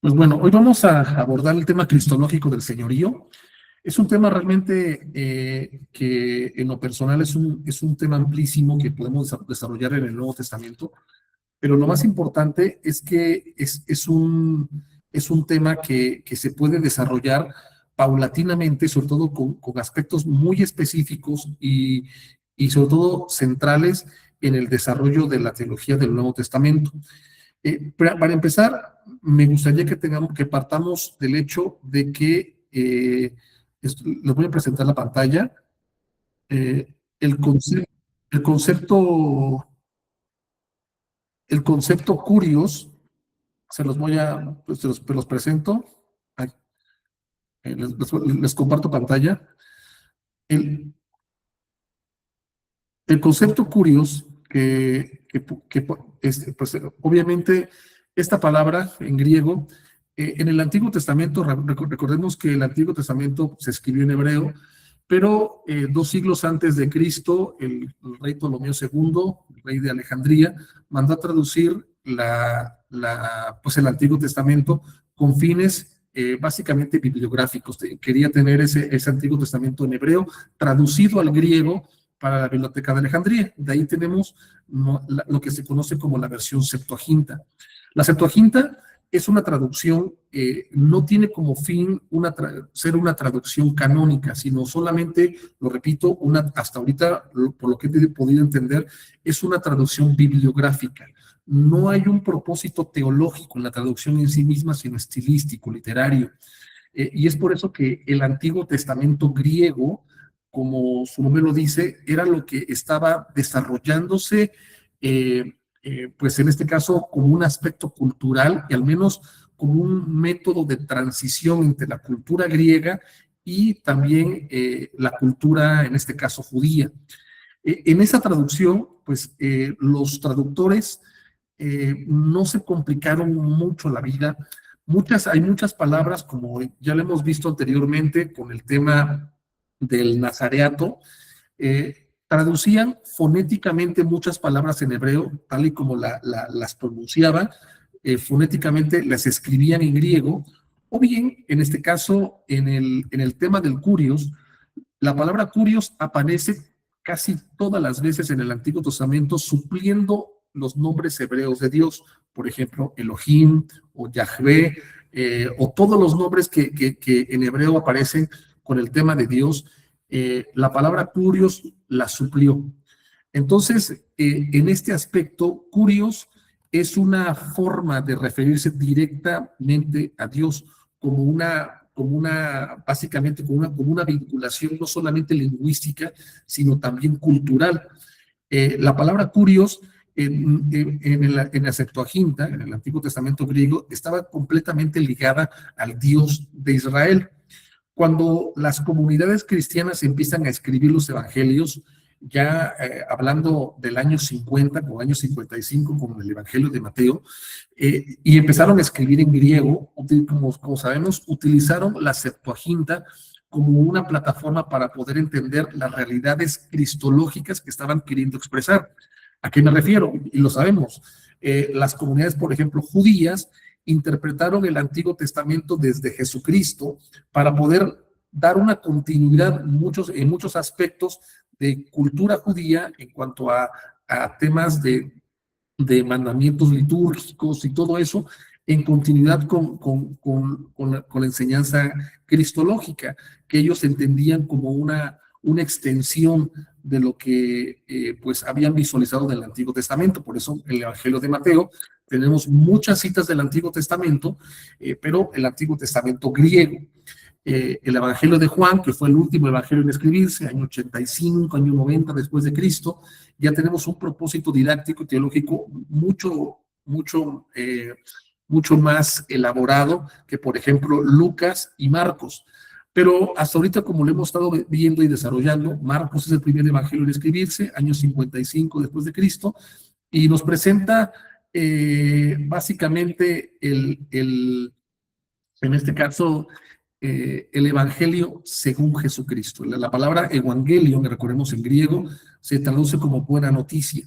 Pues bueno, hoy vamos a abordar el tema cristológico del señorío. Es un tema realmente que en lo personal es un tema amplísimo que podemos desarrollar en el Nuevo Testamento, pero lo más importante es que es un tema que se puede desarrollar paulatinamente, sobre todo con aspectos muy específicos y sobre todo centrales en el desarrollo de la teología del Nuevo Testamento. Para empezar, me gustaría que partamos del hecho de que les voy a presentar la pantalla. eh, el, conce- el concepto, el concepto curios, pues, se los presento. Ay, les comparto pantalla. El, el concepto curios, pues, obviamente, esta palabra en griego, en el Antiguo Testamento, recordemos que el Antiguo Testamento se escribió en hebreo, pero 2 siglos antes de Cristo, el rey Ptolomeo II, el rey de Alejandría, mandó a traducir pues el Antiguo Testamento con fines básicamente bibliográficos. Quería tener ese Antiguo Testamento en hebreo traducido al griego para la Biblioteca de Alejandría. De ahí tenemos lo que se conoce como la versión Septuaginta. La Septuaginta es una traducción, no tiene como fin ser una traducción canónica, sino solamente, lo repito, hasta ahorita, por lo que he podido entender, es una traducción bibliográfica. No hay un propósito teológico en la traducción en sí misma, sino estilístico, literario. Y es por eso que el Antiguo Testamento griego, como su nombre lo dice, era lo que estaba desarrollándose, pues en este caso, como un aspecto cultural y al menos como un método de transición entre la cultura griega y también la cultura, en este caso, judía. En esa traducción, pues los traductores no se complicaron mucho la vida. Hay muchas palabras, como ya lo hemos visto anteriormente con el tema del nazareato, traducían fonéticamente muchas palabras en hebreo, tal y como las pronunciaba, fonéticamente las escribían en griego, o bien, en este caso, en el tema del curios, la palabra curios aparece casi todas las veces en el Antiguo Testamento supliendo los nombres hebreos de Dios, por ejemplo, Elohim o Yahvé, o todos los nombres que en hebreo aparecen con el tema de Dios, la palabra curios la suplió. Entonces, en este aspecto, curios es una forma de referirse directamente a Dios básicamente como una vinculación no solamente lingüística, sino también cultural. La palabra curios en la Septuaginta, en el Antiguo Testamento griego, estaba completamente ligada al Dios de Israel. Cuando las comunidades cristianas empiezan a escribir los evangelios, ya hablando del año 50, como año 55, como el Evangelio de Mateo, y empezaron a escribir en griego, como sabemos, utilizaron la Septuaginta como una plataforma para poder entender las realidades cristológicas que estaban queriendo expresar. ¿A qué me refiero? Y lo sabemos. Las comunidades, por ejemplo, judías, interpretaron el Antiguo Testamento desde Jesucristo para poder dar una continuidad en muchos aspectos de cultura judía en cuanto a temas de mandamientos litúrgicos y todo eso, en continuidad con la enseñanza cristológica, que ellos entendían como una extensión de lo que pues habían visualizado del Antiguo Testamento. Por eso en el Evangelio de Mateo tenemos muchas citas del Antiguo Testamento, pero el Antiguo Testamento griego. El Evangelio de Juan, que fue el último evangelio en escribirse, año 85, año 90 después de Cristo, ya tenemos un propósito didáctico y teológico mucho más elaborado que, por ejemplo, Lucas y Marcos. Pero hasta ahorita, como lo hemos estado viendo y desarrollando, Marcos es el primer evangelio en escribirse, año 55 después de Cristo, y nos presenta básicamente en este caso, el Evangelio según Jesucristo. La palabra Evangelion, que recordemos en griego, se traduce como buena noticia.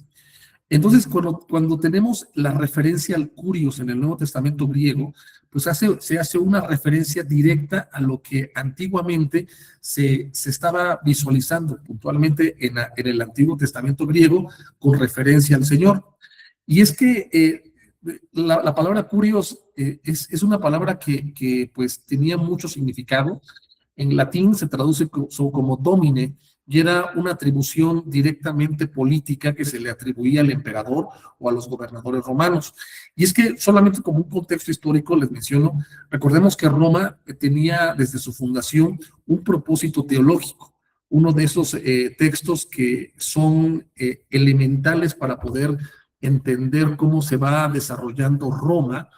Entonces, cuando tenemos la referencia al Curios en el Nuevo Testamento griego, pues se hace una referencia directa a lo que antiguamente se estaba visualizando puntualmente en el Antiguo Testamento griego con referencia al Señor. Y es que la palabra Curios es una palabra que pues tenía mucho significado. En latín se traduce como domine, y era una atribución directamente política que se le atribuía al emperador o a los gobernadores romanos. Y es que solamente como un contexto histórico les menciono, recordemos que Roma tenía desde su fundación un propósito teológico, uno de esos textos que son elementales para poder entender cómo se va desarrollando Roma,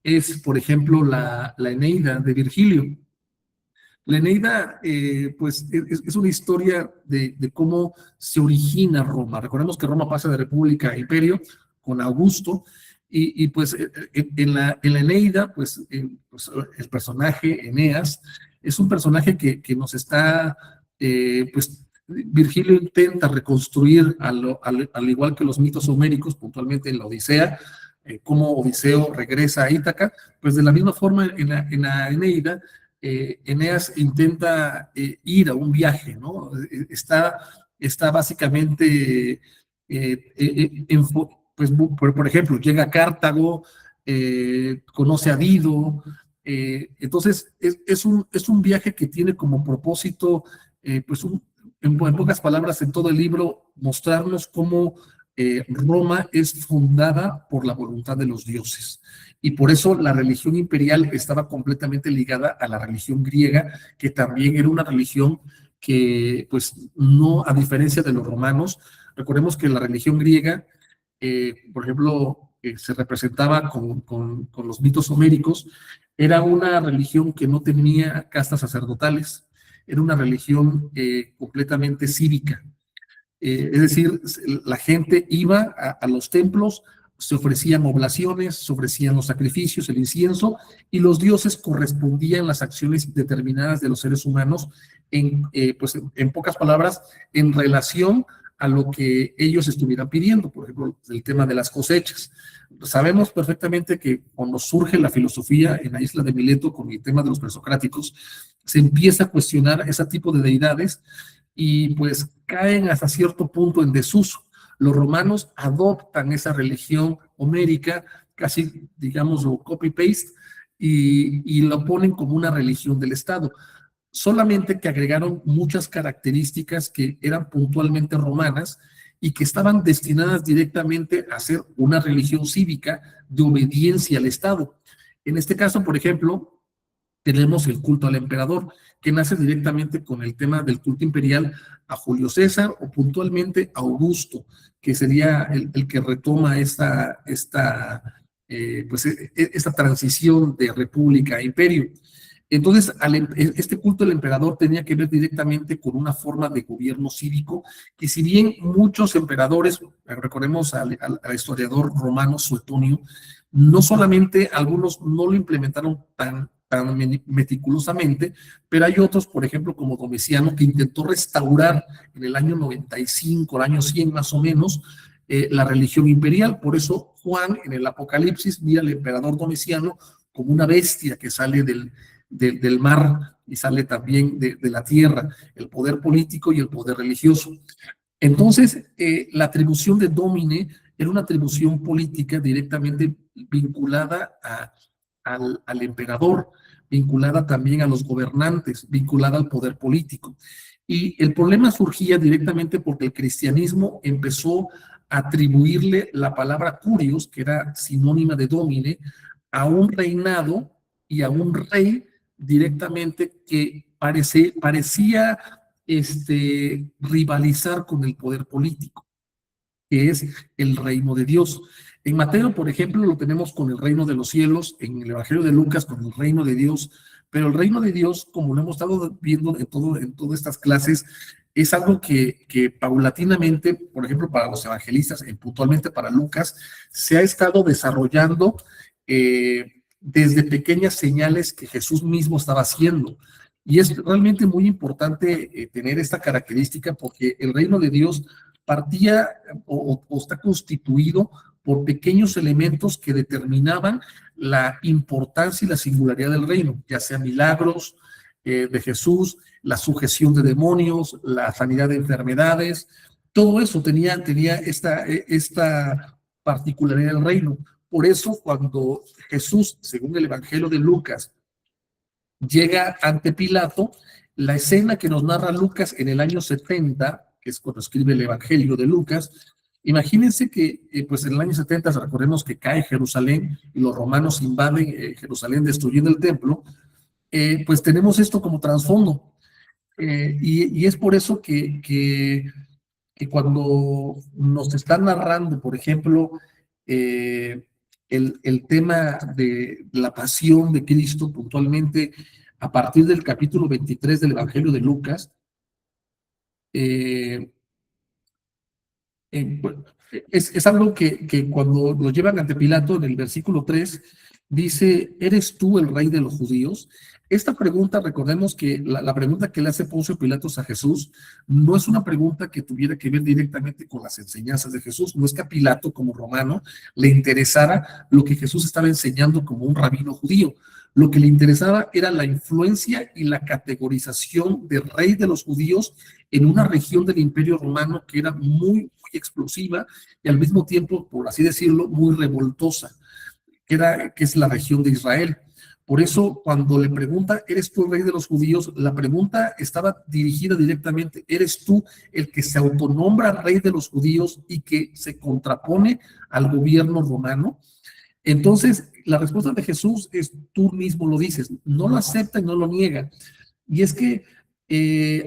es, por ejemplo, la Eneida de Virgilio. La Eneida, pues, es una historia de cómo se origina Roma. Recordemos que Roma pasa de república a imperio con Augusto, y pues en la Eneida, pues, pues, el personaje Eneas es un personaje que nos está, pues, Virgilio intenta reconstruir al igual que los mitos homéricos, puntualmente en la Odisea, cómo Odiseo regresa a Ítaca, pues de la misma forma en la Eneida, Eneas intenta ir a un viaje, ¿no? Está básicamente, pues, por ejemplo, llega a Cartago, conoce a Dido, entonces es un viaje que tiene como propósito, pues, en pocas palabras, en todo el libro, mostrarnos cómo Roma es fundada por la voluntad de los dioses. Y por eso la religión imperial estaba completamente ligada a la religión griega, que también era una religión que, pues, no, a diferencia de los romanos, recordemos que la religión griega, por ejemplo, se representaba con los mitos homéricos, era una religión que no tenía castas sacerdotales, era una religión completamente cívica. Es decir, la gente iba a los templos, se ofrecían oblaciones, se ofrecían los sacrificios, el incienso, y los dioses correspondían las acciones determinadas de los seres humanos pues, en pocas palabras, en relación a lo que ellos estuvieran pidiendo. Por ejemplo, el tema de las cosechas. Sabemos perfectamente que cuando surge la filosofía en la isla de Mileto con el tema de los presocráticos, se empieza a cuestionar ese tipo de deidades, y pues caen hasta cierto punto en desuso. Los romanos adoptan esa religión homérica, casi, digamos, copy-paste, y lo ponen como una religión del Estado. Solamente que agregaron muchas características que eran puntualmente romanas y que estaban destinadas directamente a ser una religión cívica de obediencia al Estado. En este caso, por ejemplo, tenemos el culto al emperador, que nace directamente con el tema del culto imperial a Julio César o puntualmente a Augusto, que sería el que retoma pues, esta transición de república a imperio. Entonces, este culto al emperador tenía que ver directamente con una forma de gobierno cívico, que si bien muchos emperadores, recordemos al historiador romano Suetonio, no solamente algunos no lo implementaron tan meticulosamente, pero hay otros, por ejemplo, como Domiciano, que intentó restaurar en el año 95, el año 100 más o menos, la religión imperial. Por eso Juan en el Apocalipsis mira al emperador Domiciano como una bestia que sale del mar y sale también de la tierra, el poder político y el poder religioso. Entonces, la atribución de Domine era una atribución política directamente vinculada al emperador, vinculada también a los gobernantes, vinculada al poder político. Y el problema surgía directamente porque el cristianismo empezó a atribuirle la palabra curios, que era sinónima de domine, a un reinado y a un rey directamente que parecía rivalizar con el poder político, que es el reino de Dios. En Mateo, por ejemplo, lo tenemos con el reino de los cielos, en el Evangelio de Lucas con el reino de Dios, pero el reino de Dios, como lo hemos estado viendo en todas estas clases, es algo que paulatinamente, por ejemplo, para los evangelistas, puntualmente para Lucas, se ha estado desarrollando desde pequeñas señales que Jesús mismo estaba haciendo. Y es realmente muy importante tener esta característica, porque el reino de Dios partía o está constituido por pequeños elementos que determinaban la importancia y la singularidad del reino, ya sea milagros de Jesús, la sujeción de demonios, la sanidad de enfermedades, todo eso tenía esta particularidad del reino. Por eso cuando Jesús, según el Evangelio de Lucas, llega ante Pilato, la escena que nos narra Lucas en el año 70, que es cuando escribe el Evangelio de Lucas, imagínense que pues en el año 70 recordemos que cae Jerusalén y los romanos invaden Jerusalén destruyendo el templo, pues tenemos esto como trasfondo. Y es por eso que cuando nos están narrando, por ejemplo, el tema de la pasión de Cristo, puntualmente a partir del capítulo 23 del Evangelio de Lucas, eh, bueno, es algo que cuando lo llevan ante Pilato, en el versículo 3, dice, ¿eres tú el rey de los judíos? Esta pregunta, recordemos que la pregunta que le hace Poncio Pilatos a Jesús no es una pregunta que tuviera que ver directamente con las enseñanzas de Jesús. No es que a Pilato, como romano, le interesara lo que Jesús estaba enseñando como un rabino judío. Lo que le interesaba era la influencia y la categorización de rey de los judíos en una región del Imperio Romano que era muy explosiva y al mismo tiempo, por así decirlo, muy revoltosa, que es la región de Israel. Por eso, cuando le pregunta, ¿eres tú el rey de los judíos? La pregunta estaba dirigida directamente, ¿eres tú el que se autonombra rey de los judíos y que se contrapone al gobierno romano? Entonces, la respuesta de Jesús es, tú mismo lo dices, no lo acepta y no lo niega. Y es que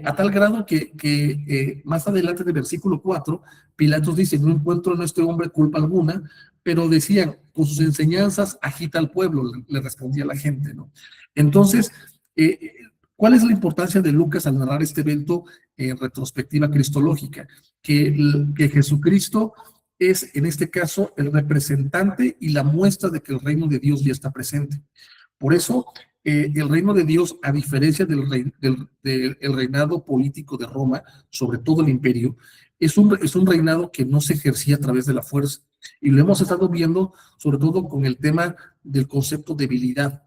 a tal grado que más adelante del versículo 4, Pilatos dice, no encuentro en este hombre culpa alguna, pero decían, con sus enseñanzas agita al pueblo, le respondía la gente, ¿no? Entonces, ¿cuál es la importancia de Lucas al narrar este evento en retrospectiva cristológica? Que Jesucristo es, en este caso, el representante y la muestra de que el reino de Dios ya está presente. Por eso, el reino de Dios, a diferencia del reinado político de Roma, sobre todo el imperio, es un reinado que no se ejercía a través de la fuerza. Y lo hemos estado viendo, sobre todo con el tema del concepto de debilidad.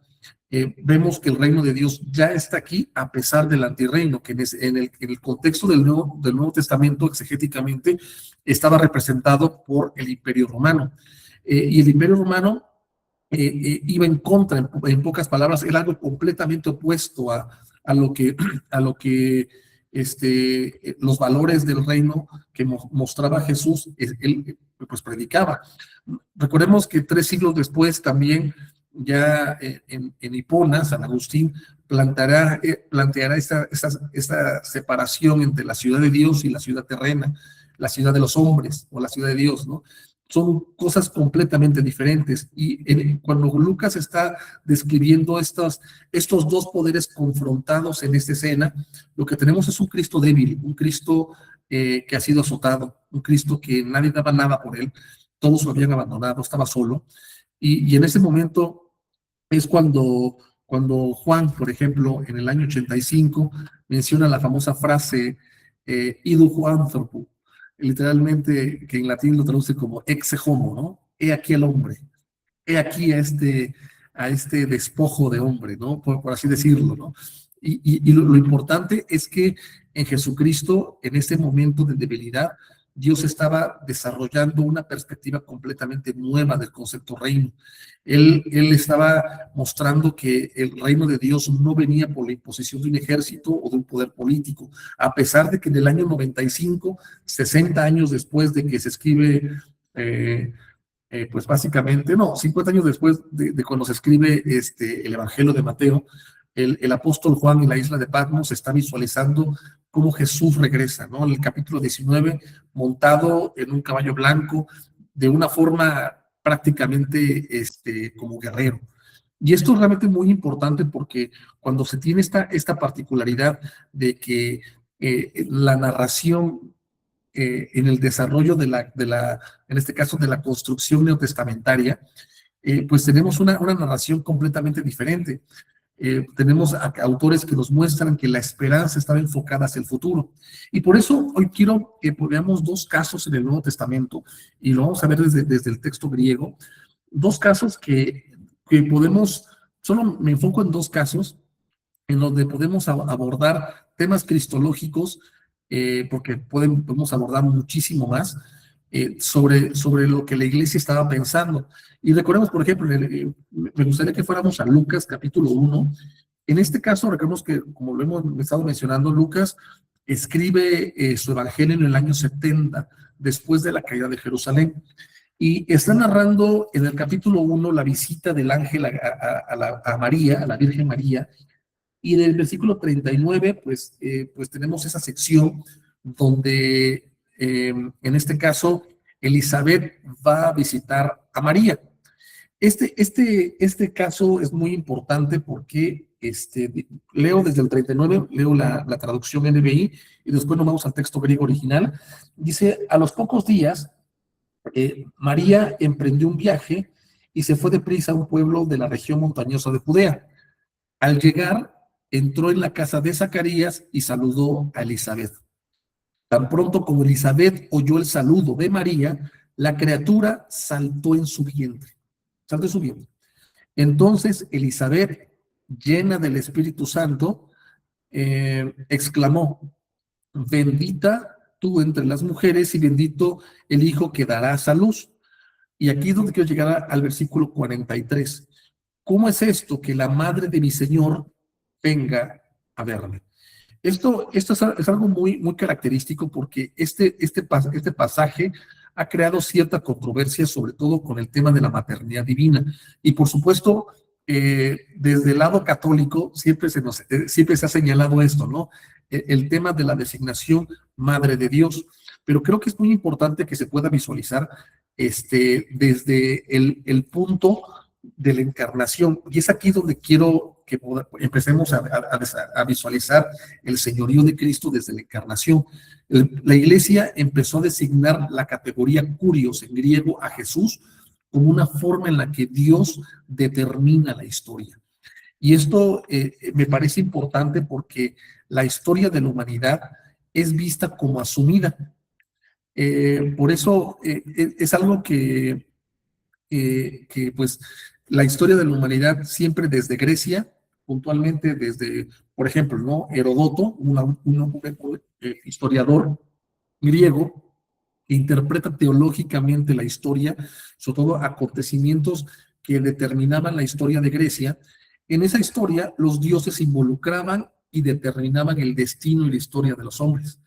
Vemos que el reino de Dios ya está aquí a pesar del antirreino, que en el contexto del Nuevo Testamento exegéticamente estaba representado por el Imperio Romano. Y el Imperio Romano iba en contra, en pocas palabras, era algo completamente opuesto a lo que, los valores del reino que mostraba Jesús, él pues predicaba. Recordemos que 3 siglos después también, ya en Hipona, San Agustín planteará esta separación entre la ciudad de Dios y la ciudad terrena, la ciudad de los hombres o la ciudad de Dios, ¿no? Son cosas completamente diferentes. Y cuando Lucas está describiendo estos dos poderes confrontados en esta escena, lo que tenemos es un Cristo débil, un Cristo que ha sido azotado, un Cristo que nadie daba nada por él, todos lo habían abandonado, estaba solo. Y en ese momento es cuando Juan, por ejemplo, en el año 85, menciona la famosa frase, idu Juanthropo, literalmente, que en latín lo traduce como exe homo, ¿no? He aquí el hombre, he aquí a este despojo de hombre, ¿no? Por así decirlo, ¿no? Y lo importante es que en Jesucristo, en este momento de debilidad, Dios estaba desarrollando una perspectiva completamente nueva del concepto reino. Él estaba mostrando que el reino de Dios no venía por la imposición de un ejército o de un poder político, a pesar de que en el año 95, 60 años después de que se escribe, pues básicamente, no, 50 años después de cuando se escribe el Evangelio de Mateo, el apóstol Juan en la isla de Patmos está visualizando cómo Jesús regresa, ¿no? En el capítulo 19, montado en un caballo blanco, de una forma prácticamente como guerrero. Y esto es realmente muy importante porque cuando se tiene esta particularidad de que la narración en el desarrollo en este caso, de la construcción neotestamentaria, pues tenemos una narración completamente diferente. Tenemos autores que nos muestran que la esperanza estaba enfocada hacia el futuro. Y por eso hoy quiero que veamos dos casos en el Nuevo Testamento, y lo vamos a ver desde el texto griego, dos casos que podemos, solo me enfoco en dos casos, en donde podemos abordar temas cristológicos, porque podemos abordar muchísimo más sobre lo que la iglesia estaba pensando. Y recordemos, por ejemplo, me gustaría que fuéramos a Lucas capítulo 1. En este caso, recordemos que, como lo hemos estado mencionando, Lucas escribe su evangelio en el año 70, después de la caída de Jerusalén. Y está narrando en el capítulo 1 la visita del ángel a María, a la Virgen María. Y en el versículo 39, pues tenemos esa sección donde, en este caso, Elizabeth va a visitar a María. Este caso es muy importante porque leo desde el 39, leo la traducción NBI, y después nos vamos al texto griego original. Dice: a los pocos días, María emprendió un viaje y se fue deprisa a un pueblo de la región montañosa de Judea. Al llegar, entró en la casa de Zacarías y saludó a Elizabeth. Tan pronto como Elizabeth oyó el saludo de María, la criatura saltó en su vientre. Saltó en su vientre. Entonces Elizabeth, llena del Espíritu Santo, exclamó: bendita tú entre las mujeres y bendito el hijo que darás a luz. Y aquí es donde quiero llegar al versículo 43. ¿Cómo es esto que la madre de mi Señor venga a verme? Esto es algo muy característico, porque este pasaje ha creado cierta controversia, sobre todo con el tema de la maternidad divina. Y por supuesto, desde el lado católico siempre se ha señalado esto, ¿no? El tema de la designación Madre de Dios. Pero creo que es muy importante que se pueda visualizar desde el punto de la encarnación. Y es aquí donde quiero que empecemos a visualizar el señorío de Cristo desde la encarnación. La iglesia empezó a designar la categoría kurios en griego a Jesús como una forma en la que Dios determina la historia. Y esto me parece importante porque la historia de la humanidad es vista como asumida. Por eso es algo pues la historia de la humanidad siempre desde Grecia, puntualmente desde, por ejemplo, ¿no? Heródoto, un historiador griego, que interpreta teológicamente la historia, sobre todo acontecimientos que determinaban la historia de Grecia. En esa historia, los dioses se involucraban y determinaban el destino y la historia de los hombres.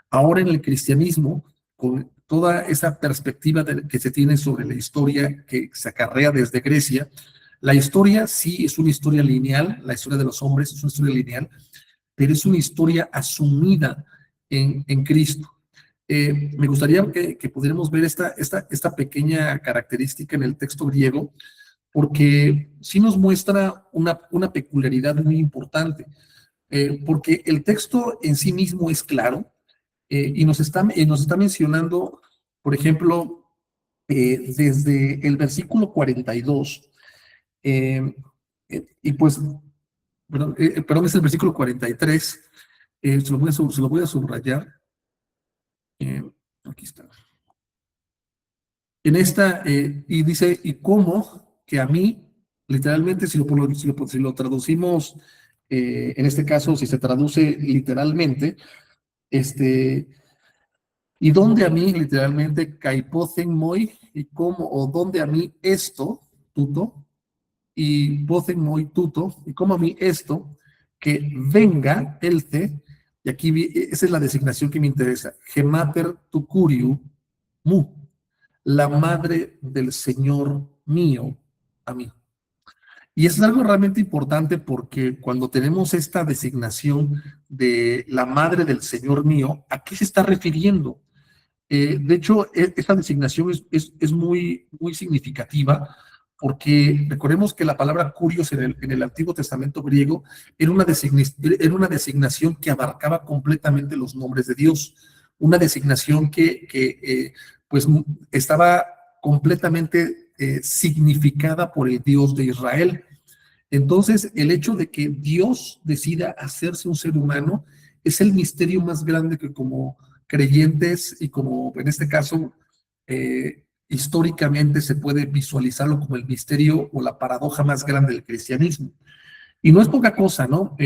Ahora en el cristianismo, con toda esa perspectiva que se tiene sobre la historia que se acarrea desde Grecia, la historia sí es una historia lineal, la historia de los hombres es una historia lineal, pero es una historia asumida en Cristo. Me gustaría que pudiéramos ver esta pequeña característica en el texto griego, porque sí nos muestra una peculiaridad muy importante, porque el texto en sí mismo es claro, y nos está mencionando, por ejemplo, desde el versículo 42, y pues, perdón, es el versículo 43, se lo voy a subrayar. Aquí está. En esta, y dice: y cómo que a mí, literalmente, si lo traducimos, en este caso, si se traduce literalmente, y donde a mí, literalmente, caipoten moi, y cómo, o donde a mí esto, tuto, y poten moi tuto, y como a mí esto, que venga elce, y aquí esa es la designación que me interesa, gemater tucuriu mu, la madre del Señor mío, a mí. Y eso es algo realmente importante, porque cuando tenemos esta designación de la madre del Señor mío, ¿a qué se está refiriendo? De hecho, esta designación es muy significativa, porque recordemos que la palabra curios en el Antiguo Testamento griego era una designación que abarcaba completamente los nombres de Dios, una designación que pues estaba completamente significada por el Dios de Israel. Entonces, el hecho de que Dios decida hacerse un ser humano es el misterio más grande que como creyentes y como en este caso históricamente se puede visualizarlo como el misterio o la paradoja más grande del cristianismo. Y no es poca cosa, ¿no?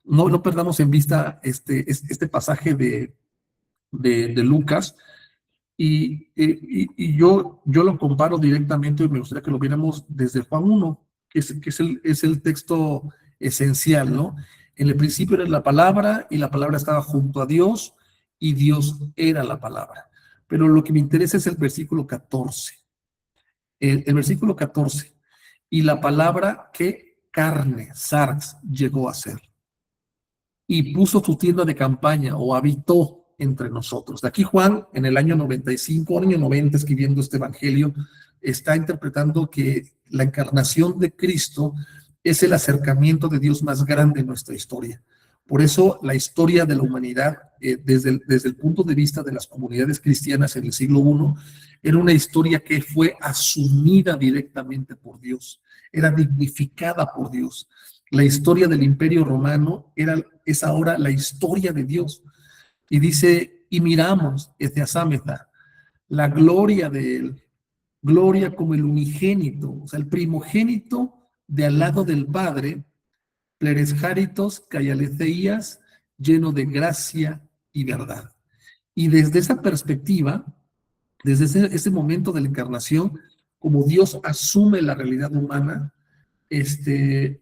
No perdamos en vista este pasaje de Lucas, y yo lo comparo directamente y me gustaría que lo viéramos desde Juan 1, que es el texto esencial, ¿no? En el principio era la palabra y la palabra estaba junto a Dios y Dios era la palabra. Pero lo que me interesa es el versículo 14. El versículo 14. Y la palabra que carne, sarx, llegó a ser y puso su tienda de campaña o habitó entre nosotros. De aquí Juan, en el año 95, año 90, escribiendo este evangelio, está interpretando que la encarnación de Cristo es el acercamiento de Dios más grande en nuestra historia. Por eso la historia de la humanidad, desde el punto de vista de las comunidades cristianas en el siglo I, era una historia que fue asumida directamente por Dios, era dignificada por Dios. La historia del Imperio Romano es ahora la historia de Dios. Y dice, y miramos, Eteasámeta, la gloria de él, gloria como el unigénito, o sea, el primogénito de al lado del Padre, pleresjáritos, cayaleceías, lleno de gracia y verdad. Y desde esa perspectiva, desde ese momento de la encarnación, como Dios asume la realidad humana,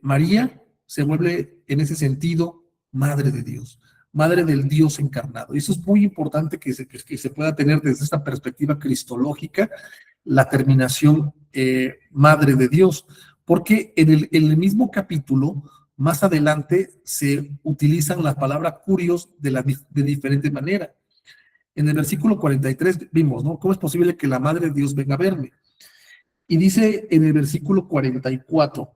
María se vuelve en ese sentido madre de Dios, madre del Dios encarnado. Y eso es muy importante que se pueda tener desde esta perspectiva cristológica, la terminación madre de Dios, porque en el mismo capítulo, más adelante, se utilizan las palabras curios de diferente manera. En el versículo 43 vimos, ¿no? ¿Cómo es posible que la madre de Dios venga a verme? Y dice en el versículo 44,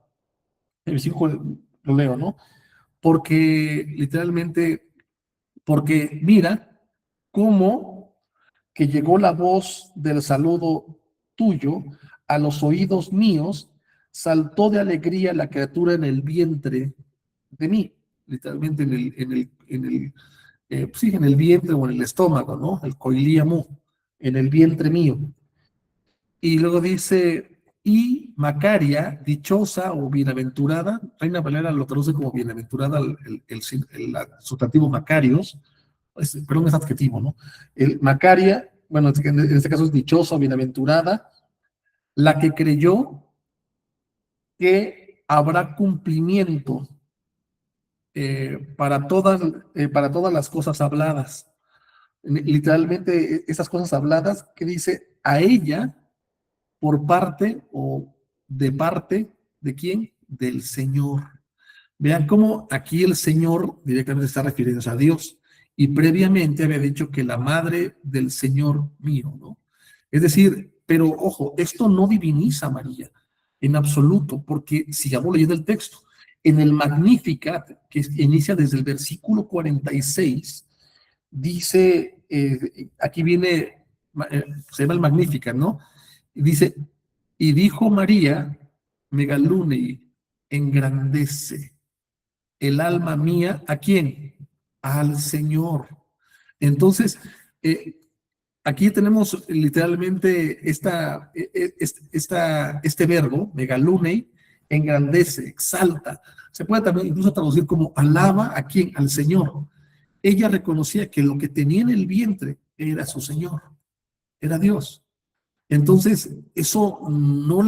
el versículo lo leo, ¿no? Porque literalmente, porque mira cómo que llegó la voz del saludo tuyo a los oídos míos, saltó de alegría la criatura en el vientre de mí, literalmente sí, en el vientre o en el estómago, ¿no? El coilíamu, en el vientre mío. Y luego dice, y Macaria, dichosa o bienaventurada, Reina Valera lo traduce como bienaventurada, el sustantivo Macarios, perdón, es adjetivo, ¿no? El Macaria, bueno, en este caso es dichosa o bienaventurada, la que creyó que habrá cumplimiento para todas las cosas habladas. Literalmente, esas cosas habladas que dice a ella por parte o de parte de quién? Del Señor. Vean cómo aquí el Señor directamente está refiriéndose a Dios y previamente había dicho que la madre del Señor mío, ¿no? Es decir, pero ojo, esto no diviniza a María en absoluto, porque sigamos leyendo el texto. En el Magnificat, que inicia desde el versículo 46, dice, aquí viene, se llama el Magnificat, ¿no? Y dice, y dijo María, Megalunei, engrandece el alma mía, ¿a quién? Al Señor. Entonces, eh, aquí tenemos literalmente este verbo, megalunei, engrandece, exalta. Se puede también incluso traducir como alaba a quién, al Señor. Ella reconocía que lo que tenía en el vientre era su Señor, era Dios. Entonces, eso no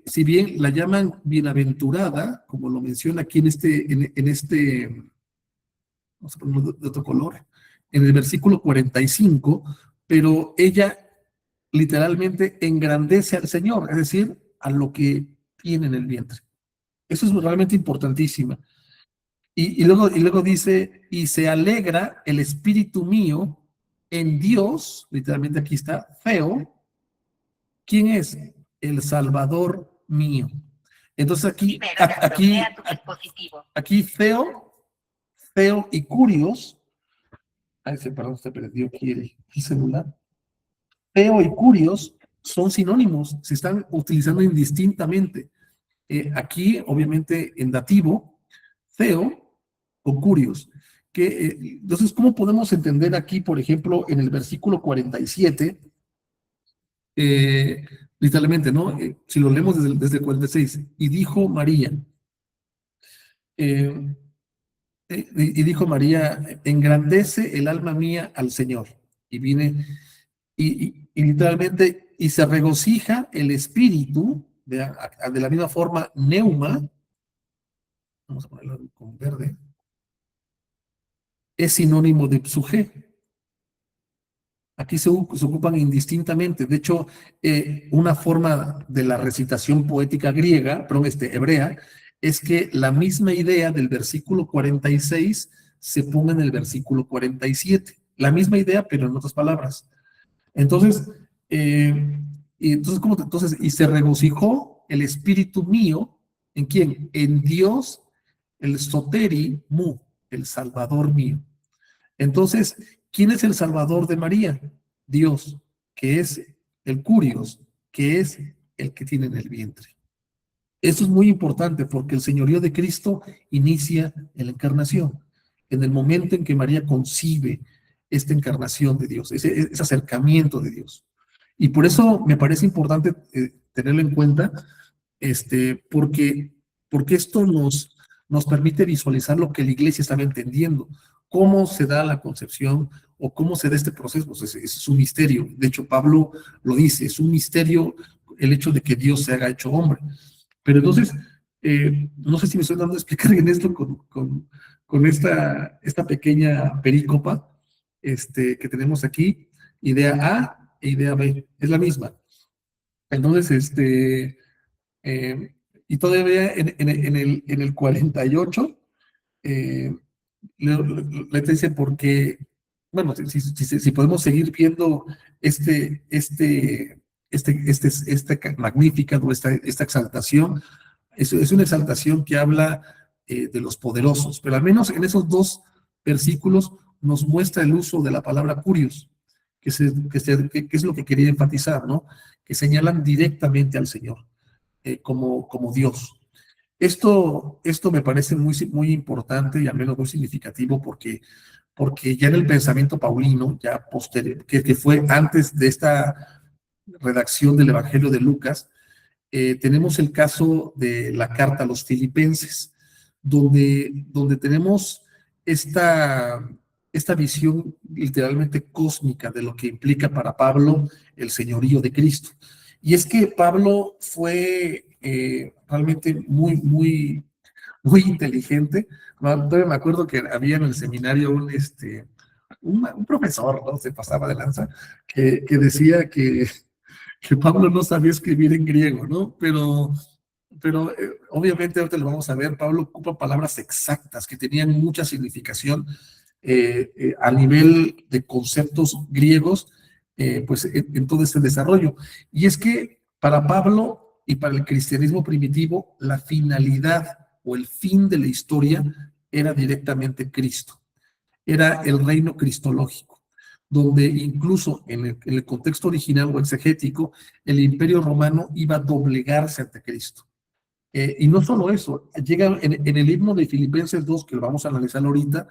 si bien la llaman bienaventurada, como lo menciona aquí vamos a ponerlo de otro color, en el versículo 45, pero ella literalmente engrandece al Señor, es decir, a lo que tiene en el vientre. Eso es realmente importantísimo. Y luego dice, y se alegra el espíritu mío en Dios, literalmente aquí está, feo. ¿Quién es? El Salvador mío. Entonces aquí feo y curios. Ay, perdón, se perdió aquí el celular. Feo y curios son sinónimos, se están utilizando indistintamente. Aquí, obviamente, en dativo, theo o curios. Entonces, ¿cómo podemos entender aquí, por ejemplo, en el versículo 47, eh, literalmente, ¿no? Si lo leemos desde el 46, y dijo María, eh, y dijo María, engrandece el alma mía al Señor. Y viene, y literalmente, y se regocija el espíritu, de la misma forma, neuma, vamos a ponerlo con verde, es sinónimo de psuje. Aquí se ocupan indistintamente. De hecho, una forma de la recitación poética griega, perdón, hebrea, es que la misma idea del versículo 46 se ponga en el versículo 47. La misma idea, pero en otras palabras. Entonces, y se regocijó el espíritu mío, ¿en quién? En Dios, el soteri mu, el Salvador mío. Entonces, ¿quién es el Salvador de María? Dios, que es el Curios, que es el que tiene en el vientre. Eso es muy importante porque el señorío de Cristo inicia en la encarnación, en el momento en que María concibe esta encarnación de Dios, ese acercamiento de Dios. Y por eso me parece importante tenerlo en cuenta, porque, porque esto nos permite visualizar lo que la iglesia estaba entendiendo, cómo se da la concepción o cómo se da este proceso. Pues es un misterio. De hecho, Pablo lo dice, es un misterio el hecho de que Dios se haga hecho hombre. Pero entonces, no sé si me estoy dando a explicar bien esto con esta pequeña perícopa que tenemos aquí, idea A e idea B, es la misma. Entonces, eh, y todavía en el 48, eh, le dice porque, bueno, si podemos seguir viendo esta magnífica, esta exaltación, es una exaltación que habla de los poderosos, pero al menos en esos dos versículos nos muestra el uso de la palabra curios, que es lo que quería enfatizar, ¿no? Que señalan directamente al Señor como Dios. Esto me parece muy importante y al menos muy significativo porque ya en el pensamiento paulino, ya posterior, que fue antes de esta redacción del Evangelio de Lucas, tenemos el caso de la carta a los filipenses, donde tenemos esta, esta visión literalmente cósmica de lo que implica para Pablo el señorío de Cristo. Y es que Pablo fue realmente muy inteligente. Todavía me acuerdo que había en el seminario un profesor, ¿no? Se pasaba de lanza, que decía que Pablo no sabía escribir en griego, ¿no? Pero obviamente ahorita lo vamos a ver, Pablo ocupa palabras exactas que tenían mucha significación a nivel de conceptos griegos, pues en todo este desarrollo. Y es que para Pablo y para el cristianismo primitivo, la finalidad o el fin de la historia era directamente Cristo, era el reino cristológico, donde incluso en el contexto original o exegético, el imperio romano iba a doblegarse ante Cristo. Y no solo eso, llega en el himno de Filipenses 2, que lo vamos a analizar ahorita,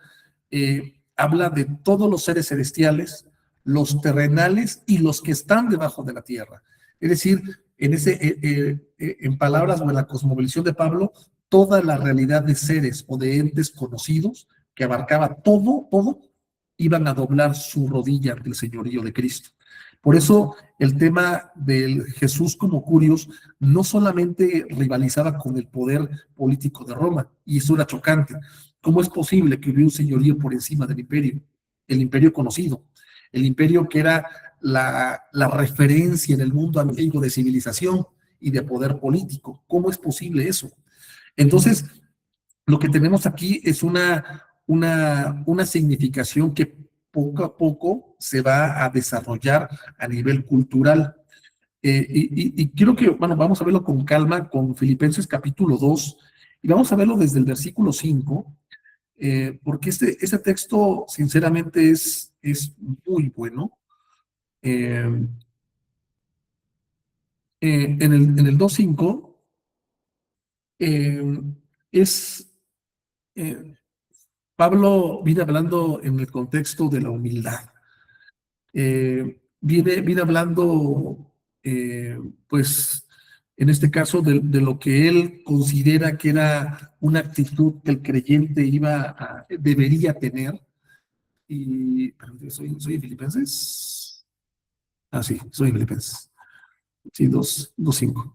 habla de todos los seres celestiales, los terrenales y los que están debajo de la tierra. Es decir, en palabras o en la cosmovisión de Pablo, toda la realidad de seres o de entes conocidos, que abarcaba todo, iban a doblar su rodilla ante el señorío de Cristo. Por eso el tema del Jesús como curios no solamente rivalizaba con el poder político de Roma, y eso era chocante. ¿Cómo es posible que hubiera un señorío por encima del imperio? El imperio conocido, el imperio que era la referencia en el mundo antiguo de civilización y de poder político. ¿Cómo es posible eso? Entonces, lo que tenemos aquí es una significación que poco a poco se va a desarrollar a nivel cultural. Y quiero que, bueno, vamos a verlo con calma con Filipenses capítulo 2 y vamos a verlo desde el versículo 5, porque este texto sinceramente es muy bueno. Eh, En el 2.5 eh, es, eh, Pablo viene hablando en el contexto de la humildad. Viene hablando, pues, en este caso, de lo que él considera que era una actitud que el creyente debería tener. Y, perdón, ¿soy en Filipenses? Ah, sí, soy en Filipenses. Sí, 2.5.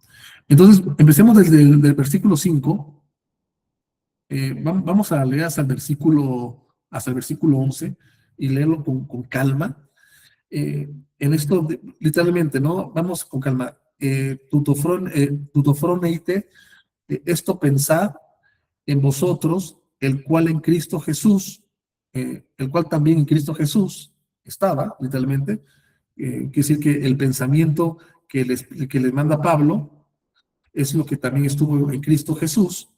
Entonces, empecemos desde el versículo 5. Vamos a leer hasta el versículo 11 y leerlo con calma. En esto, literalmente, ¿no? Vamos con calma. Tutofroneite, esto pensad en vosotros, el cual también en Cristo Jesús estaba, literalmente. Quiere decir que el pensamiento que les manda Pablo es lo que también estuvo en Cristo Jesús.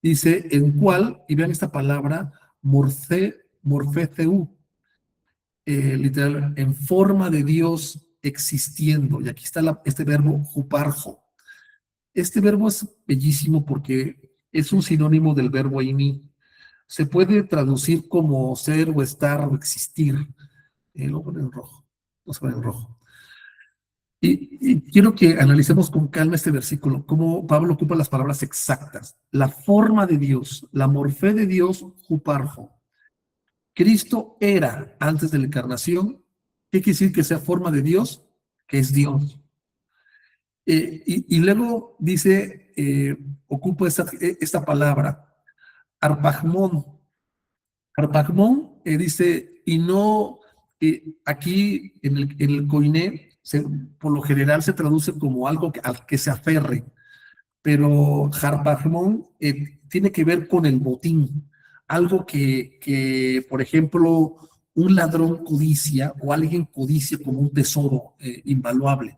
Dice, en cual, y vean esta palabra, morfetheu, literal, en forma de Dios existiendo. Y aquí está este verbo huparjo. Este verbo es bellísimo porque es un sinónimo del verbo eimi. Se puede traducir como ser o estar o existir. Lo ponen en rojo. Lo ponen en rojo. Y quiero que analicemos con calma este versículo, cómo Pablo ocupa las palabras exactas. La forma de Dios, la morfé de Dios, huparjo. Cristo era antes de la encarnación. ¿Qué quiere decir que sea forma de Dios? Que es Dios. Y luego dice, ocupa esta palabra, arpagmón. Arpagmón dice, y no, aquí en el koiné, por lo general se traduce como algo al que se aferre, pero Harpagmón tiene que ver con el botín, algo que, por ejemplo, un ladrón codicia o alguien codicia como un tesoro invaluable.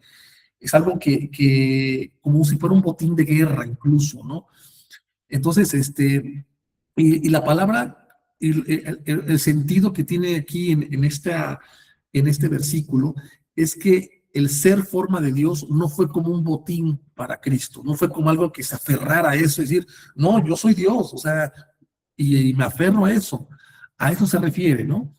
Es algo como si fuera un botín de guerra incluso, ¿no? Entonces, y la palabra, el sentido que tiene aquí en este versículo es que el ser forma de Dios no fue como un botín para Cristo, no fue como algo que se aferrara a eso, es decir, no, yo soy Dios, o sea, y me aferro a eso se refiere, ¿no?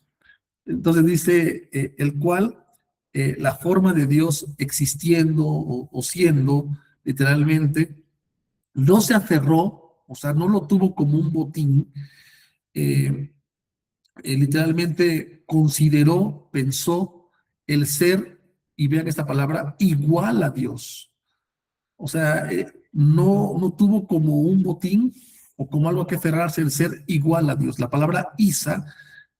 Entonces dice, el cual, la forma de Dios existiendo o siendo, literalmente, no se aferró, o sea, no lo tuvo como un botín, eh, literalmente consideró, pensó el ser, y vean esta palabra, igual a Dios. O sea, no tuvo como un botín o como algo a que aferrarse el ser igual a Dios. La palabra Isa,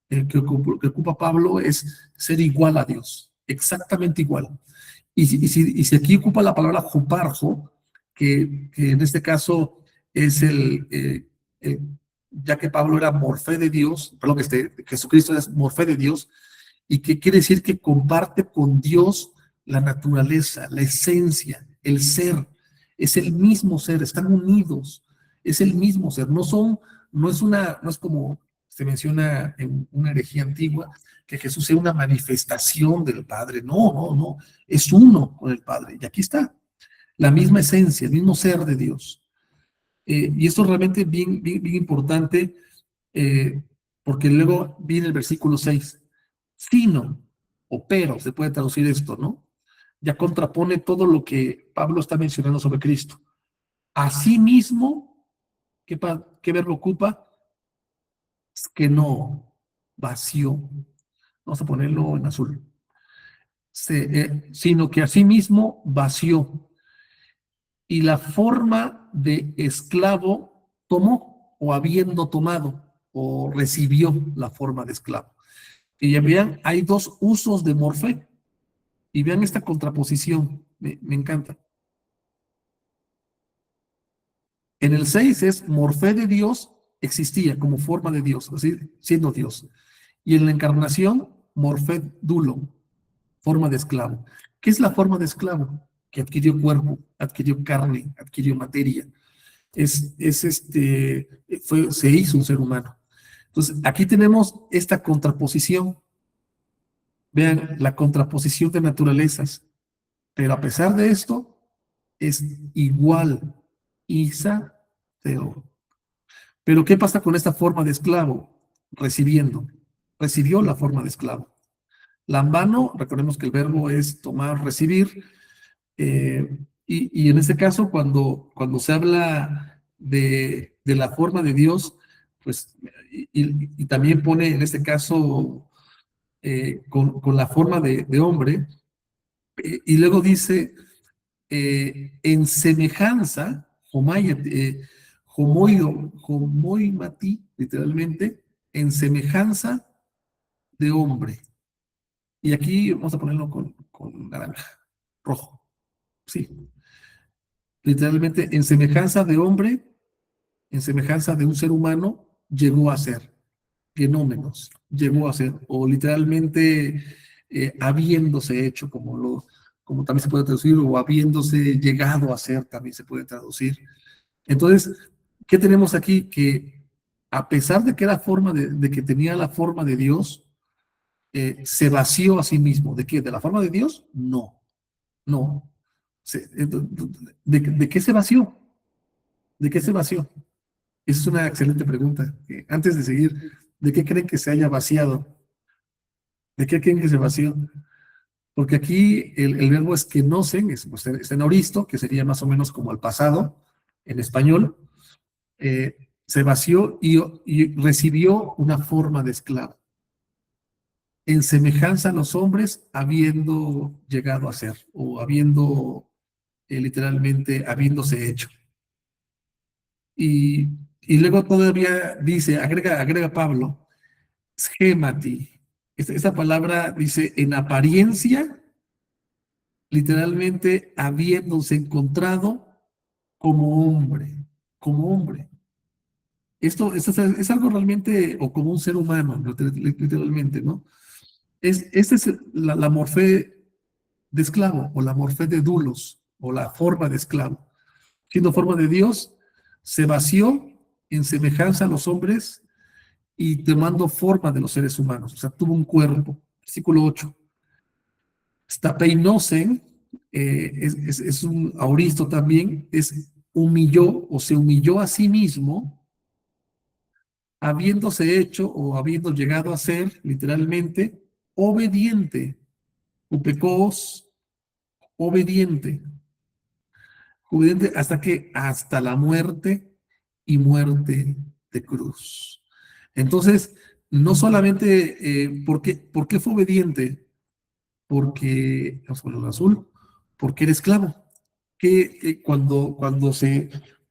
que ocupa Pablo, es ser igual a Dios, exactamente igual. Y si aquí ocupa la palabra juparjo, que en este caso es ya que Pablo era morfé de Dios, perdón, Jesucristo es morfé de Dios, y que quiere decir que comparte con Dios la naturaleza, la esencia, el ser, es el mismo ser, están unidos, es el mismo ser, no es como se menciona en una herejía antigua, que Jesús sea una manifestación del Padre, no, no, no, es uno con el Padre, y aquí está, la misma esencia, el mismo ser de Dios. Y esto es realmente bien, bien, bien importante, eh, porque luego viene el versículo 6, sino, o pero, se puede traducir esto, ¿no? Ya contrapone todo lo que Pablo está mencionando sobre Cristo. Asimismo, ¿qué verbo ocupa? Es que no, vació. Vamos a ponerlo en azul. Sino que asimismo vació. Y la forma de esclavo tomó, o habiendo tomado, o recibió la forma de esclavo. Y ya vean, hay dos usos de morfé. Y vean esta contraposición, me encanta. En el 6 es morfé de Dios, existía como forma de Dios, así, siendo Dios. Y en la encarnación, morfé dulo, forma de esclavo. ¿Qué es la forma de esclavo? Que adquirió cuerpo, adquirió carne, adquirió materia. Se hizo un ser humano. Entonces, aquí tenemos esta contraposición. Vean, la contraposición de naturalezas. Pero a pesar de esto, es igual, Isa, Teo. Pero ¿qué pasa con esta forma de esclavo? Recibiendo. Recibió la forma de esclavo. Lambano, recordemos que el verbo es tomar, recibir, y en este caso, cuando se habla de la forma de Dios, pues, y también pone en este caso con la forma de hombre, y luego dice, en semejanza, homoimati, literalmente, en semejanza de hombre. Y aquí vamos a ponerlo con naranja, rojo. Sí, literalmente en semejanza de hombre, en semejanza de un ser humano, llegó a ser, genómenos, llegó a ser, o literalmente habiéndose hecho, como también se puede traducir, o habiéndose llegado a ser, también se puede traducir. Entonces, ¿qué tenemos aquí? Que a pesar de que era forma de que tenía la forma de Dios, se vació a sí mismo. ¿De qué? ¿De la forma de Dios? No, no. ¿De qué se vació? ¿De qué se vació? Esa es una excelente pregunta. Antes de seguir, ¿de qué creen que se haya vaciado? ¿De qué creen que se vació? Porque aquí el verbo es que no se, pues, está en auristo, que sería más o menos como el pasado en español, se vació y recibió una forma de esclavo, en semejanza a los hombres, habiendo llegado a ser, o habiendo, literalmente, habiéndose hecho. Y, y luego todavía dice, agrega Pablo, schemati. Esta palabra dice, en apariencia, literalmente, habiéndose encontrado como hombre, como hombre. Esto es algo realmente, o como un ser humano, literalmente, ¿no? Esta es la morfé de esclavo, o la morfé de dulos, o la forma de esclavo. Siendo forma de Dios, se vació en semejanza a los hombres y tomando forma de los seres humanos. O sea, tuvo un cuerpo. Versículo 8. Stapeinosen, es un auristo también, es humilló o se humilló a sí mismo, habiéndose hecho o habiendo llegado a ser, literalmente, obediente. Upecos, obediente. Obediente hasta que, hasta la muerte y muerte de cruz. Entonces, no solamente, por qué fue obediente? Porque, vamos a ponerlo azul, porque era esclavo. Que cuando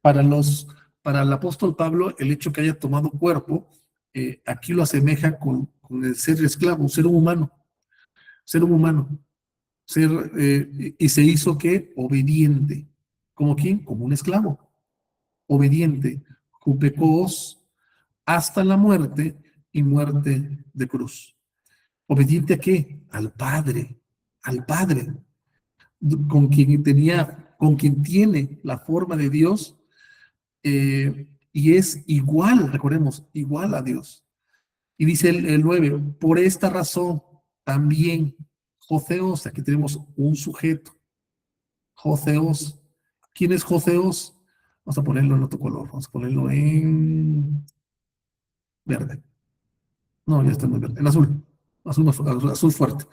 para el apóstol Pablo, el hecho que haya tomado cuerpo, aquí lo asemeja con el ser esclavo, ser humano, y se hizo que obediente. ¿Como quién? Como un esclavo, obediente, jupecos, hasta la muerte y muerte de cruz. ¿Obediente a qué? Al Padre, con quien tiene la forma de Dios, y es igual, recordemos, igual a Dios. Y dice el 9, por esta razón también, Joseos, aquí tenemos un sujeto, Joseos. ¿Quién es Joseos? Vamos a ponerlo en otro color, vamos a ponerlo en verde. No, ya está muy verde, en azul, azul fuerte.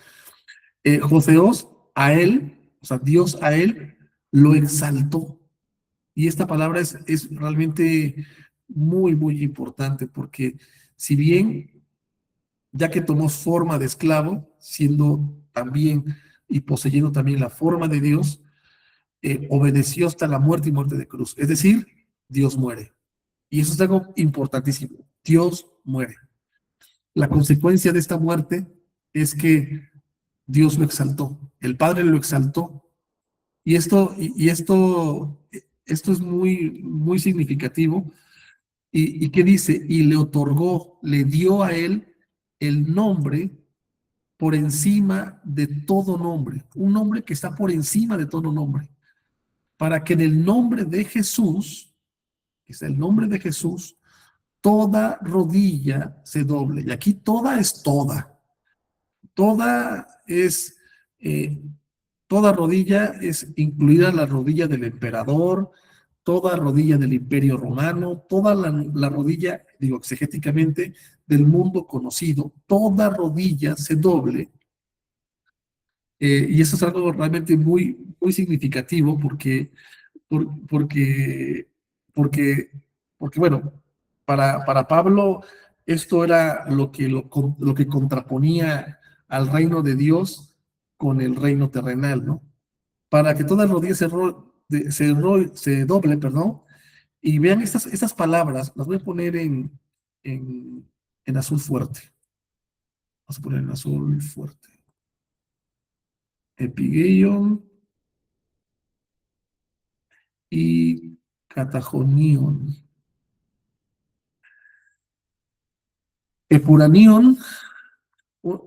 Joseos, a él, o sea, Dios a él lo exaltó. Y esta palabra es realmente muy, muy importante porque si bien, ya que tomó forma de esclavo, siendo también y poseyendo también la forma de Dios, obedeció hasta la muerte y muerte de cruz. Es decir, Dios muere. Y eso es algo importantísimo. Dios muere. La consecuencia de esta muerte es que Dios lo exaltó. El Padre lo exaltó. Esto es muy, muy significativo. ¿Y qué dice? Y le otorgó, le dio a él el nombre por encima de todo nombre. Un nombre que está por encima de todo nombre. Para que en el nombre de Jesús, que es el nombre de Jesús, toda rodilla se doble. Y aquí toda es toda. Toda es, eh, toda rodilla es incluida la rodilla del emperador, toda rodilla del Imperio Romano, toda la rodilla, digo, exegéticamente, del mundo conocido, toda rodilla se doble. Y eso es algo realmente muy, muy significativo por- porque, porque, porque bueno, para Pablo esto era lo que contraponía al reino de Dios con el reino terrenal, ¿no? Para que toda rodilla se doble, perdón, y vean estas palabras, las voy a poner en, en azul fuerte. Vamos a poner en azul fuerte. Epigeion y catajonion. Epuranion,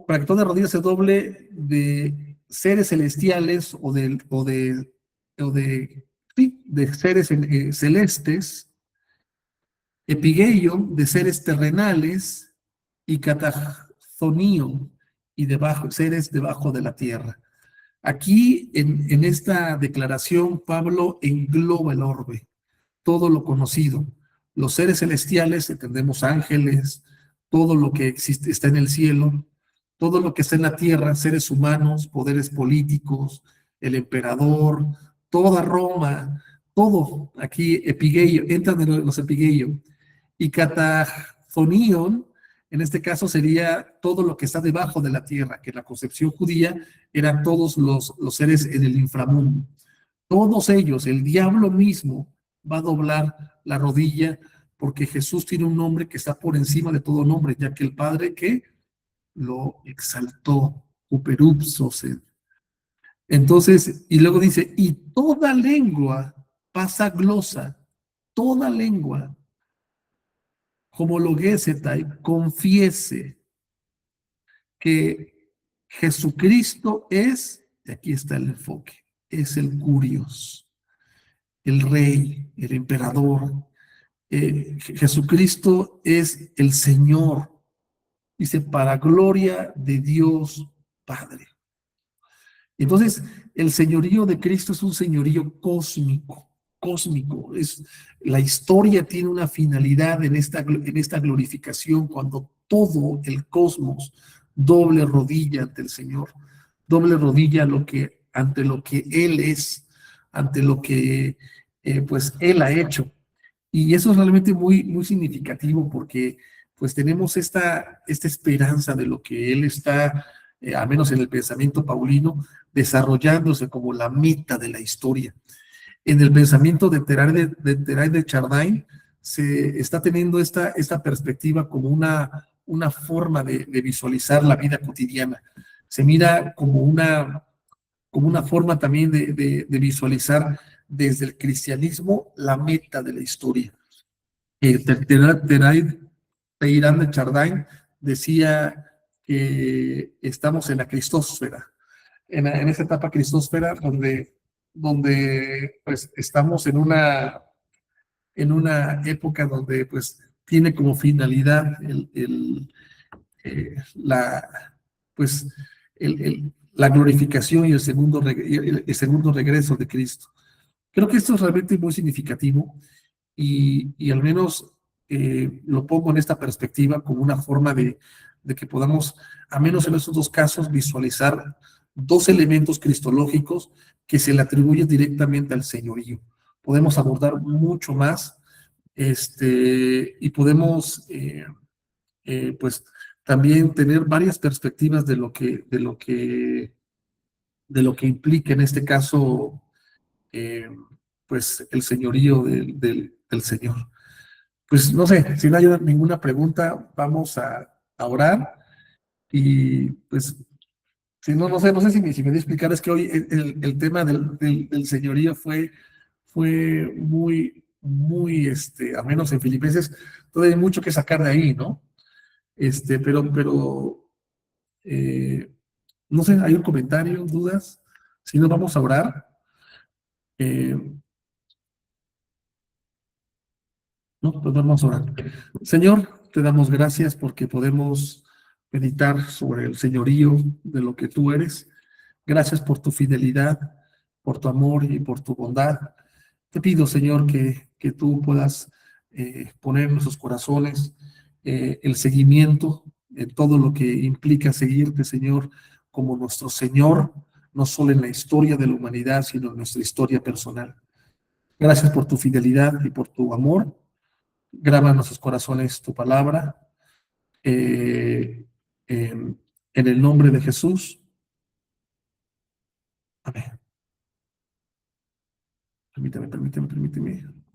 para que toda rodilla se doble de seres celestiales sí, de seres celestes, epigeion de seres terrenales y catajonion y seres debajo de la tierra. Aquí en esta declaración Pablo engloba el orbe, todo lo conocido. Los seres celestiales, entendemos ángeles, todo lo que existe está en el cielo, todo lo que está en la tierra, seres humanos, poderes políticos, el emperador, toda Roma, todo aquí, epigeio, entran en los epigeio. Y catafonion, en este caso sería todo lo que está debajo de la tierra, que en la concepción judía eran todos los seres en el inframundo. Todos ellos, el diablo mismo, va a doblar la rodilla porque Jesús tiene un nombre que está por encima de todo nombre, ya que el Padre que lo exaltó, uperupsose. Entonces, y luego dice, y toda lengua pasa glosa, toda lengua, como lo Gesetai, confiese que Jesucristo es, y aquí está el enfoque, es el Curios, el rey, el emperador. Jesucristo es el Señor, dice, para gloria de Dios Padre. Entonces, el señorío de Cristo es un señorío cósmico, cósmico. La historia tiene una finalidad en esta glorificación, cuando todo el cosmos doble rodilla ante el Señor, doble rodilla ante lo que Él es, ante lo que pues Él ha hecho. Y eso es realmente muy, muy significativo porque pues tenemos esta esperanza de lo que Él está, al menos en el pensamiento paulino, desarrollándose como la meta de la historia. En el pensamiento de Teray de Chardin se está teniendo esta perspectiva como una forma de visualizar la vida cotidiana. Se mira como una forma también de visualizar desde el cristianismo la meta de la historia. Teirán de Chardin decía que estamos en la cristósfera, en esa etapa cristósfera donde pues estamos en una época donde pues tiene como finalidad la, pues, la glorificación y el segundo regreso de Cristo. Creo que esto es realmente muy significativo y al menos lo pongo en esta perspectiva como una forma de que podamos, a menos en estos dos casos, visualizar dos elementos cristológicos que se le atribuyen directamente al señorío. Podemos abordar mucho más y podemos pues también tener varias perspectivas de lo que implica en este caso eh, pues el señorío del Señor. Pues no sé, si no hay ninguna pregunta, vamos a orar y pues si no, no sé si me voy a explicar, es que hoy el tema del señorío fue muy, muy, a menos en Filipenses, todavía hay mucho que sacar de ahí, ¿no? Pero eh, no sé, ¿hay un comentario, dudas? Si no, vamos a orar. Eh, no, pues vamos a orar. Señor, te damos gracias porque podemos meditar sobre el señorío de lo que tú eres. Gracias por tu fidelidad, por tu amor y por tu bondad. Te pido, Señor, que tú puedas poner en nuestros corazones el seguimiento, todo lo que implica seguirte, Señor, como nuestro Señor, no solo en la historia de la humanidad, sino en nuestra historia personal. Gracias por tu fidelidad y por tu amor. Graba en nuestros corazones tu palabra. eh, en el nombre de Jesús. Amén. Permíteme.